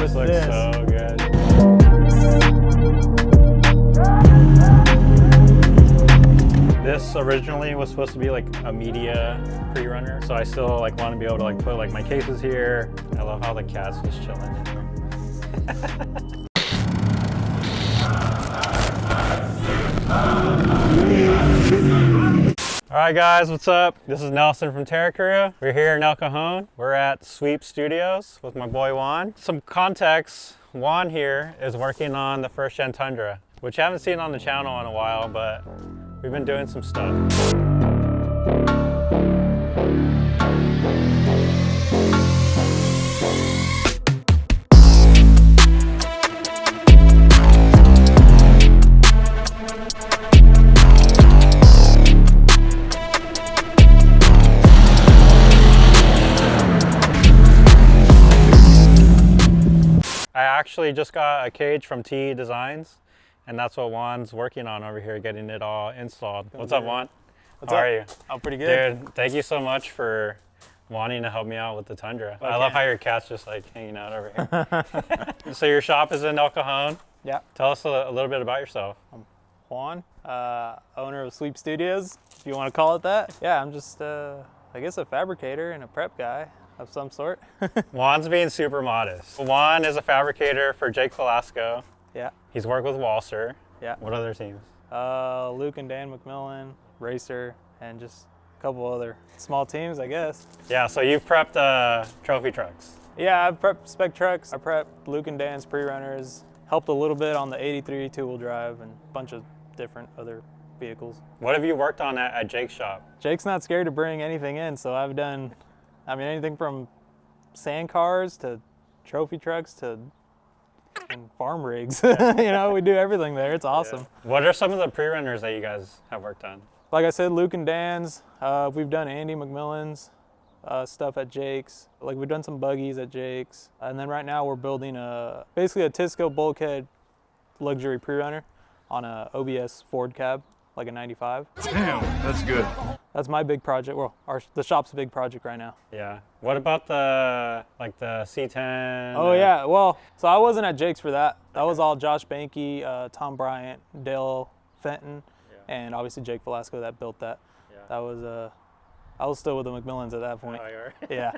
This looks so good. This originally was supposed to be like a media pre-runner, so I still like want to be able to like put like my cases here. I love how the cat's just chilling in here. All right guys, what's up? This is Nelson from Terra. We're here in El Cajon. We're at Sweep Studios with my boy Juan. Some context, Juan here is working on the first gen Tundra, which I haven't seen on the channel in a while, but we've been doing some stuff. I actually just got a cage from TE Designs, and that's what Juan's working on over here, getting it all installed. What's up, Juan? How are you? I'm pretty good. Dude, thank you so much for wanting to help me out with the Tundra. Okay. I love how your cat's just like hanging out over here. So your shop is in El Cajon. Yeah. Tell us a little bit about yourself. I'm Juan, owner of Sweep Studios, if you want to call it that. Yeah, I'm just, I guess, a fabricator and a prep guy of some sort. Juan's being super modest. Juan is a fabricator for Jake Velasco. Yeah. He's worked with Walser. Yeah. What other teams? Luke and Dan McMillan, Racer, and just a couple other small teams, I guess. Yeah, so you've prepped trophy trucks. Yeah, I've prepped spec trucks. I prepped Luke and Dan's pre-runners, helped a little bit on the 83 two-wheel drive and a bunch of different other vehicles. What have you worked on at Jake's shop? Jake's not scared to bring anything in, so I've done, I mean, anything from sand cars to trophy trucks to farm rigs. You know, we do everything there. It's awesome. Yeah. What are some of the pre-runners that you guys have worked on? Like I said, Luke and Dan's. We've done Andy McMillan's stuff at Jake's. Like we've done some buggies at Jake's. And then right now we're building basically a Tisco bulkhead luxury pre-runner on a OBS Ford cab, like a 95. Damn, that's good. That's my big project. Well, the shop's a big project right now. Yeah. What about the C10? Oh yeah. Well, so I wasn't at Jake's for that. That was all Josh Banky, Tom Bryant, Dale Fenton, and obviously Jake Velasco that built that. Yeah. That was I was still with the McMillans at that point. Oh, you are? Yeah.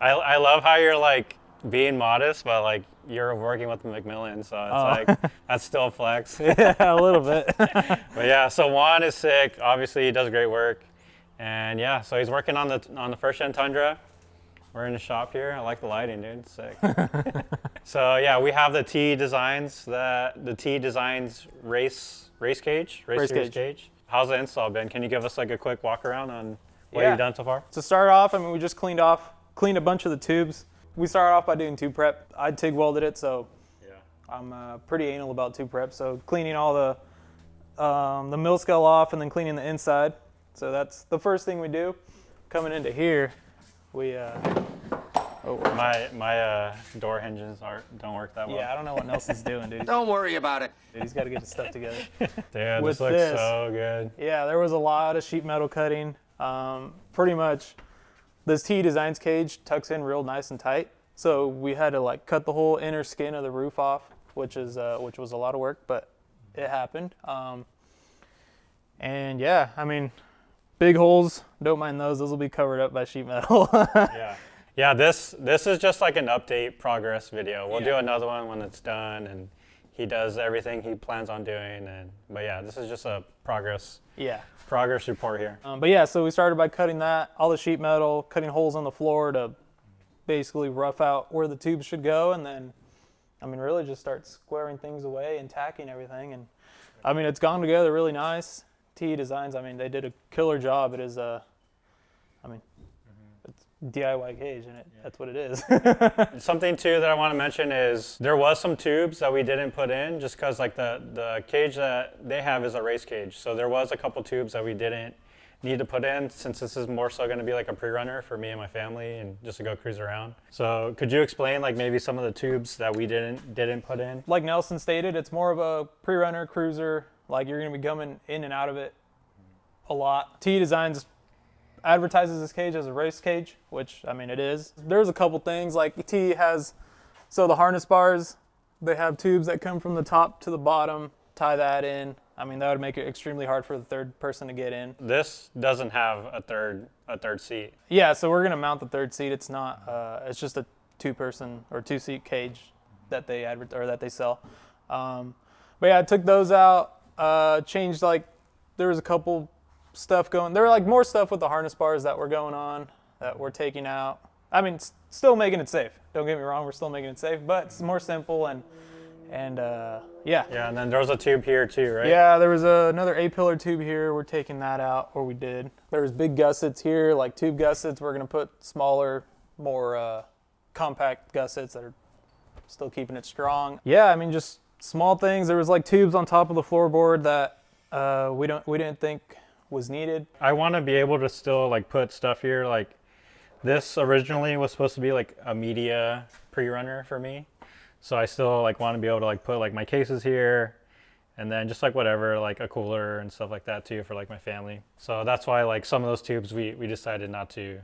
I love how you're like being modest, but like you're working with the McMillans, so it's like that's still a flex. Yeah, a little bit. But yeah, so Juan is sick. Obviously, he does great work, and yeah, so he's working on the first gen Tundra. We're in the shop here. I like the lighting, dude. It's sick. So yeah, we have the TE Designs, the TE Designs race cage. How's the install been? Can you give us like a quick walk around on what you've done so far? To start off, I mean, we just cleaned a bunch of the tubes. We started off by doing tube prep. I TIG welded it, so yeah. I'm pretty anal about tube prep. So cleaning all the mill scale off and then cleaning the inside. So that's the first thing we do. Coming into here, we my door hinges don't work that well. Yeah, I don't know what Nelson's doing, dude. Don't worry about it. Dude, he's got to get his stuff together. Dude, this looks so good. Yeah, there was a lot of sheet metal cutting. Pretty much, this TE Designs cage tucks in real nice and tight. So we had to like cut the whole inner skin of the roof off, which was a lot of work, but it happened. And yeah, I mean, big holes. Don't mind those. Those will be covered up by sheet metal. Yeah. This is just like an update progress video. We'll do another one when it's done, and he does everything he plans on doing. But yeah, this is just a progress. Yeah. Progress report here. But yeah, so we started by cutting all the sheet metal, cutting holes on the floor to basically rough out where the tubes should go, and then, I mean, really just start squaring things away and tacking everything. And I mean, it's gone together really nice. TE Designs, I mean, they did a killer job. It is, I mean, it's DIY cage, and that's what it is. Something too that I want to mention is there was some tubes that we didn't put in just because like the cage that they have is a race cage. So there was a couple tubes that we didn't need to put in, since this is more so going to be like a pre-runner for me and my family and just to go cruise around. So could you explain like maybe some of the tubes that we didn't put in? Like Nelson stated, it's more of a pre-runner cruiser. Like you're going to be coming in and out of it a lot. TE Designs advertises this cage as a race cage, which I mean it is. There's a couple things like TE has So the harness bars, they have tubes that come from the top to the bottom. Tie that in. I mean, that would make it extremely hard for the third person to get in. This doesn't have a third seat. Yeah, so we're gonna mount the third seat. It's not. It's just a two-person or two-seat cage that they that they sell. But yeah, I took those out. Changed, like, there was a couple stuff going. There were like more stuff with the harness bars that were going on that we're taking out. I mean, still making it safe. Don't get me wrong, we're still making it safe, but it's more simple and yeah. Yeah, and then there was a tube here too, right? Yeah, there was another A-pillar tube here. We're taking that out, or we did. There was big gussets here, like tube gussets. We're gonna put smaller, more compact gussets that are still keeping it strong. Yeah, I mean, just small things. There was like tubes on top of the floorboard that we didn't think was needed. I want to be able to still like put stuff here. Like this originally was supposed to be like a media pre-runner for me. So I still like want to be able to like put like my cases here and then just like whatever, like a cooler and stuff like that too for like my family. So that's why like some of those tubes we decided not to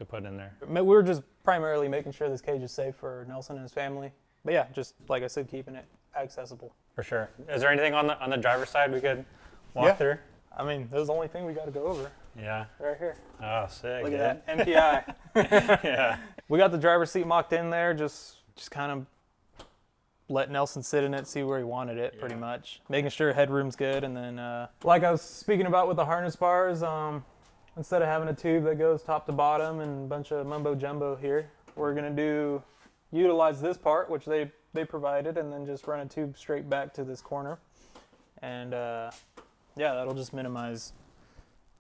put in there. We were just primarily making sure this cage is safe for Nelson and his family. But yeah, just like I said, keeping it accessible. For sure. Is there anything on the driver's side we could walk through? I mean, that's the only thing we got to go over. Yeah. Right here. Oh, sick. Look at that MPI. Yeah. We got the driver's seat mocked in there, just kind of let Nelson sit in it, see where he wanted it, pretty much. Making sure headroom's good, and then, like I was speaking about with the harness bars, instead of having a tube that goes top to bottom and a bunch of mumbo jumbo here, we're gonna utilize this part, which they provided, and then just run a tube straight back to this corner. And yeah, that'll just minimize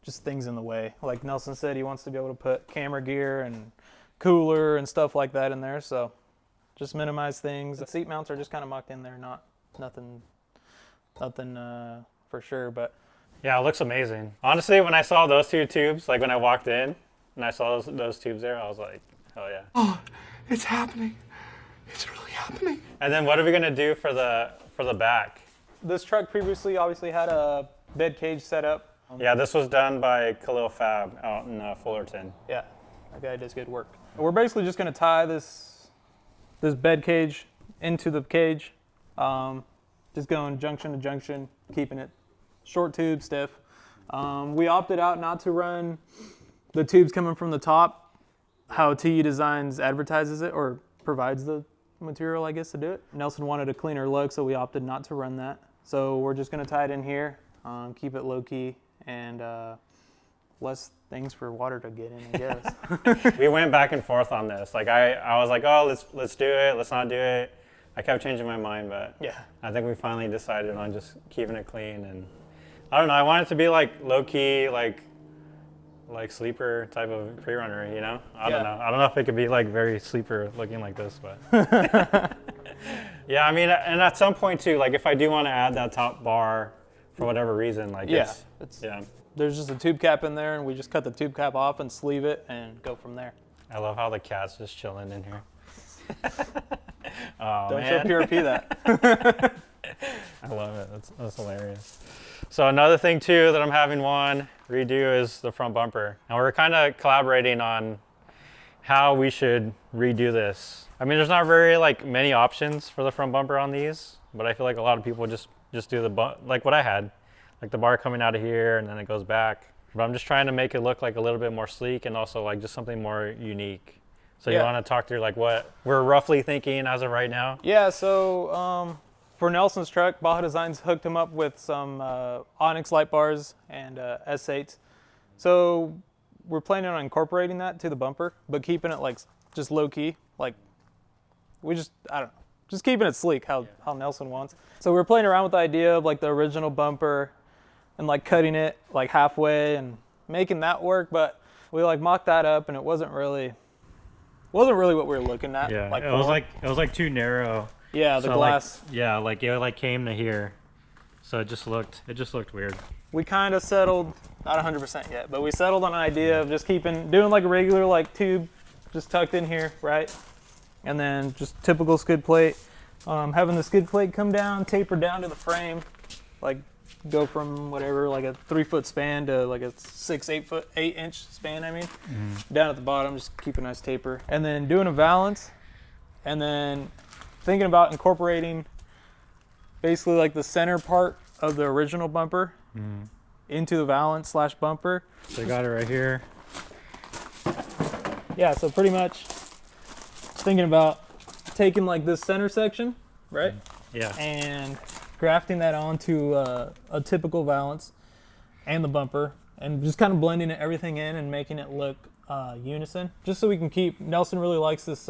just things in the way. Like Nelson said, he wants to be able to put camera gear and cooler and stuff like that in there, so just minimize things. The seat mounts are just kind of mocked in there, nothing for sure, but yeah, it looks amazing. Honestly, when I saw those two tubes, like when I walked in and I saw those tubes there, I was like, hell yeah. Oh, it's happening. It's really happening. And then what are we gonna do for the back? this truck previously obviously had a bed cage set up. Yeah, this was done by Khalil Fab out in Fullerton. Yeah, that guy does good work. We're basically just going to tie this bed cage into the cage, just going junction to junction, keeping it short tube, stiff. We opted out not to run the tubes coming from the top, how TE Designs advertises it or provides the material, I guess, to do it. Nelson wanted a cleaner look, so we opted not to run that. So we're just going to tie it in here, keep it low key, and less things for water to get in, I guess. We went back and forth on this. Like I was like, oh, let's do it, let's not do it. I kept changing my mind, but Yeah. I think we finally decided on just keeping it clean. And I don't know, I want it to be like low key, like sleeper type of pre-runner, you know? I don't know. I don't know if it could be like very sleeper looking like this, but yeah, I mean, and at some point too, like if I do want to add that top bar for whatever reason, like There's just a tube cap in there, and we just cut the tube cap off and sleeve it and go from there. I love how the cat's just chilling in here. Don't show PRP that. I love it. That's hilarious. So another thing too that I'm having Juan redo is the front bumper. And we're kind of collaborating on how we should redo this. I mean, there's not very many options for the front bumper on these, but I feel like a lot of people just do like what I had, like the bar coming out of here and then it goes back. But I'm just trying to make it look like a little bit more sleek and also like just something more unique. So you want to talk through like what we're roughly thinking as of right now? Yeah, so for Nelson's truck, Baja Designs hooked him up with some Onyx light bars and S8s. So we're planning on incorporating that to the bumper, but keeping it like just low key. Like I don't know, just keeping it sleek how Nelson wants. So we're playing around with the idea of like the original bumper and like cutting it like halfway and making that work, but we like mocked that up and it wasn't really what we were looking at. Yeah, it was like too narrow. Yeah, the glass. It came to here, so it just looked weird. We kind of settled, not 100% yet, but we settled on an idea of just doing like a regular like tube, just tucked in here, right? And then just typical skid plate. Having the skid plate come down, taper down to the frame, like go from whatever, like a 3-foot span to like a 8-inch span, down at the bottom, just keep a nice taper. And then doing a valance, and then thinking about incorporating basically like the center part of the original bumper into the valance / bumper. So I got it right here. Yeah, so pretty much thinking about taking like this center section, right? Yeah. And grafting that onto a typical valance and the bumper, and just kind of blending everything in and making it look unison, just so we can keep. Nelson really likes this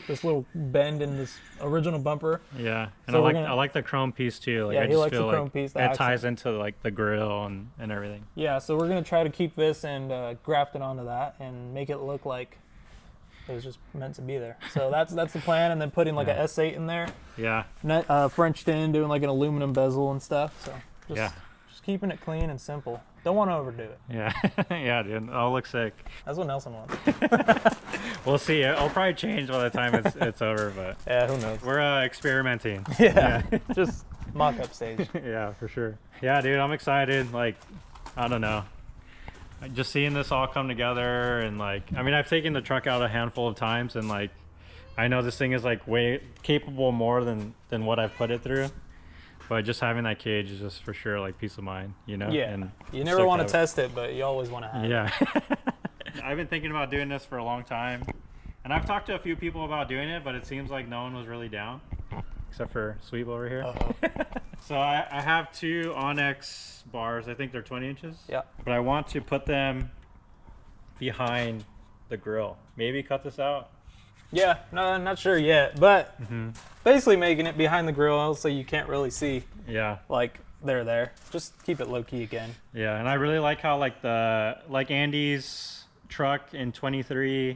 this little bend in this original bumper. Yeah, and So I like the chrome piece too. Like, Yeah, I he just likes the feel chrome like piece, the it accent. ties into like the grill and everything. Yeah, so we're gonna try to keep this and graft it onto that and make it look like it was just meant to be there. So that's the plan, and then putting like a S8 in there, Yeah. Frenched in, doing like an aluminum bezel and stuff. So just keeping it clean and simple. Don't want to overdo it. Yeah. Yeah, dude. I'll look sick. That's what Nelson wants. We'll see. I'll probably change by the time it's over, but Yeah, who knows? we're experimenting. Yeah, just mock-up stage. Yeah, for sure. Yeah, dude, I'm excited. Like, I don't know. Just seeing this all come together, and like, I mean, I've taken the truck out a handful of times, and like, I know this thing is like way capable more than what I've put it through. But just having that cage is just for sure like peace of mind, you know? Yeah, And you never want to test it, but you always want to have it. Yeah. I've been thinking about doing this for a long time, and I've talked to a few people about doing it, but it seems like no one was really down, except for Sweep over here. So I have two Onyx bars. I think they're 20 inches. Yeah. But I want to put them behind the grill. Maybe cut this out. Yeah, no, I'm not sure yet, but basically making it behind the grill so you can't really see Yeah. like they're there. Just keep it low key again. Yeah, and I really like how like Andy's truck in 22.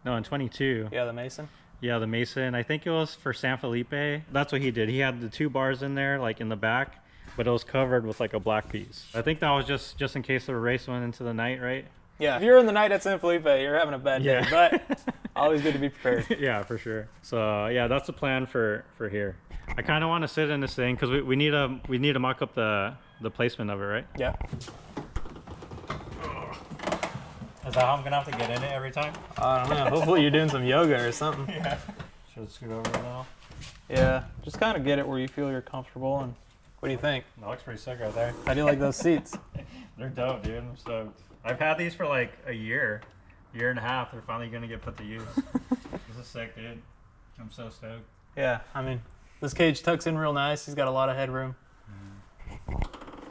Yeah, the Mason. Yeah, the Mason. I think it was for San Felipe. That's what he did. He had the two bars in there, like in the back, but it was covered with like a black piece. I think that was just in case the race went into the night, right? Yeah, if you're in the night at San Felipe, you're having a bad day, Yeah. but always good to be prepared. Yeah, for sure. So yeah, that's the plan for here. I kind of want to sit in this thing because we need to mock up the placement of it, right? Yeah. Is that how I'm gonna have to get in it every time? I don't know. Hopefully you're doing some yoga or something. Yeah. Should I scoot over now? Yeah, just kind of get it where you feel you're comfortable. And what do you think? That looks pretty sick right there. How do you like those seats? They're dope, dude. I'm stoked. I've had these for like a year and a half. They're finally gonna get put to use. This is sick, dude. I'm so stoked. Yeah, I mean, this cage tucks in real nice. He's got a lot of headroom.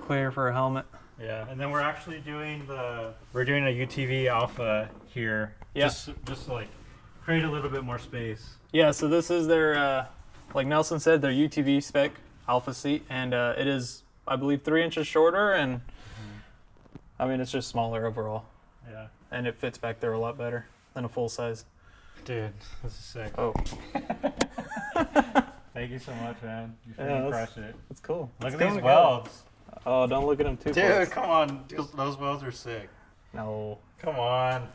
Clear for a helmet. Yeah, and then we're actually doing a UTV Alpha here. Yeah. Just to like create a little bit more space. Yeah, so this is their, like Nelson said, their UTV spec Alpha seat, and it is, I believe, 3 inches shorter, and I mean, it's just smaller overall. Yeah. And it fits back there a lot better than a full size. Dude, this is sick. Oh, Thank you so much, man. You Yeah, freaking that's- crushed it. that's cool. Look It's at coming these together. welds. Oh, don't look at them too Dude, close. come on. Those welds are sick. No, Come on.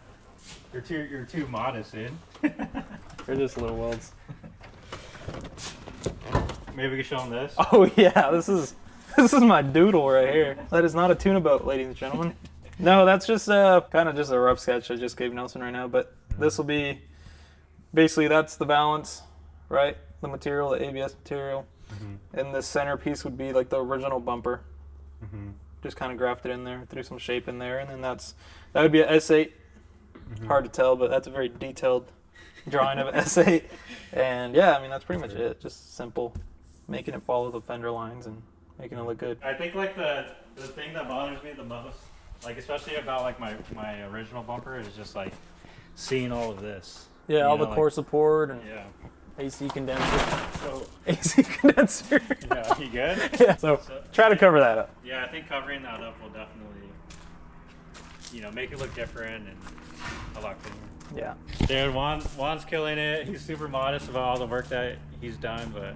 You're too modest, dude. they're just little welds. Maybe we can show them this. Oh yeah, this is my doodle right here. That is not a tuna boat, ladies and gentlemen. No, that's just kind of just a rough sketch I just gave Nelson right now. But this will be basically that's the valance, right? The material, the ABS material, and the center piece would be like the original bumper. Just kind of grafted in there, threw some shape in there, and then that would be an S8. Hard to tell, but that's a very detailed drawing of an S8. And yeah, I mean that's pretty much it. Just simple, making it follow the fender lines and making it look good. I think like the thing that bothers me the most, like especially about like my original bumper, is just like seeing all of this. Yeah, You all know, the core like- support and Yeah. AC condenser. So AC condenser. yeah, you good? Yeah, so try to cover that up. Yeah, I think covering that up will definitely, make it look different and a lot cleaner. Yeah. Dude, Juan's killing it. He's super modest about all the work that he's done, but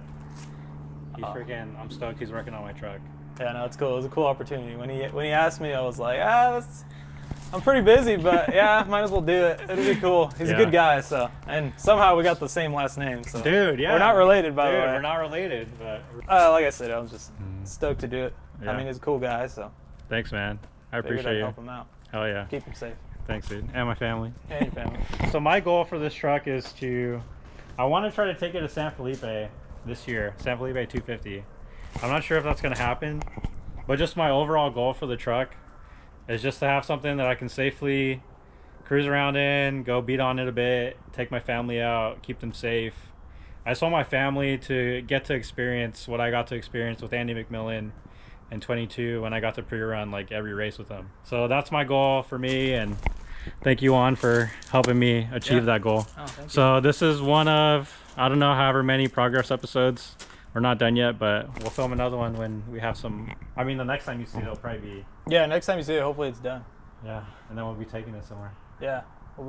he's I'm stoked he's working on my truck. Yeah, no, it's cool. It was a cool opportunity. When he asked me, I was like, I'm pretty busy, but yeah, might as well do it. It'll be cool. He's a Yeah. good guy, so. And somehow we got the same last name, so. Dude, yeah. We're not related, by the way. We're not related, but Like I said, I was just stoked to do it. Yeah. I mean, he's a cool guy, so. thanks, man. I Figured I'd appreciate you. help him out. Hell yeah. Keep him safe. Thanks, dude. And my family. And your family. So my goal for this truck is to I want to try to take it to San Felipe this year. San Felipe 250. I'm not sure if that's going to happen, but just my overall goal for the truck is just to have something that I can safely cruise around in, go beat on it a bit, take my family out, keep them safe. I just want my family to get to experience what I got to experience with Andy McMillan in 22 when I got to pre-run like every race with him. So that's my goal for me, and thank you, Juan, for helping me achieve that goal. Oh, thank you. So this is one of, I don't know, however many progress episodes. We're not done yet, but we'll film another one when we have some. I mean, the next time you see it, it'll probably be. Yeah, next time you see it, hopefully it's done. Yeah, and then we'll be taking it somewhere. Yeah, I'll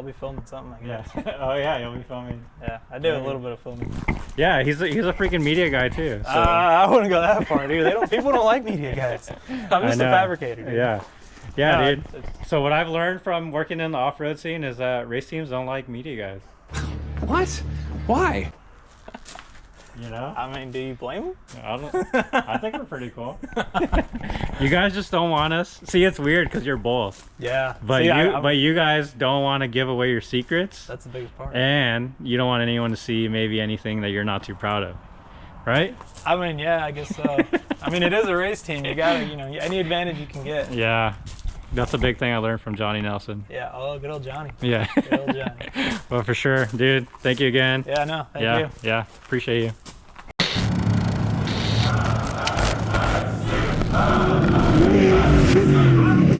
be filming something, I guess. Yeah. Oh yeah, you'll be filming. Yeah, I do a little bit of filming. Yeah, he's a freaking media guy too. So. I wouldn't go that far, dude. People don't like media guys. I'm just a fabricator, dude. Yeah. Yeah, No, dude. So what I've learned from working in the off-road scene is that race teams don't like media guys. What? Why? You know? I mean, do you blame them? I think we're pretty cool. You guys just don't want us. See, it's weird because you're both. Yeah. But See, but you guys don't want to give away your secrets. That's the biggest part. And you don't want anyone to see maybe anything that you're not too proud of. Right? I mean, yeah, I guess so. I mean, it is a race team. You gotta, any advantage you can get. Yeah. That's a big thing I learned from Johnny Nelson. Yeah, oh, good old Johnny. Yeah. Good old Johnny. Well, for sure. Dude, thank you again. Yeah, no, thank you. Yeah, appreciate you.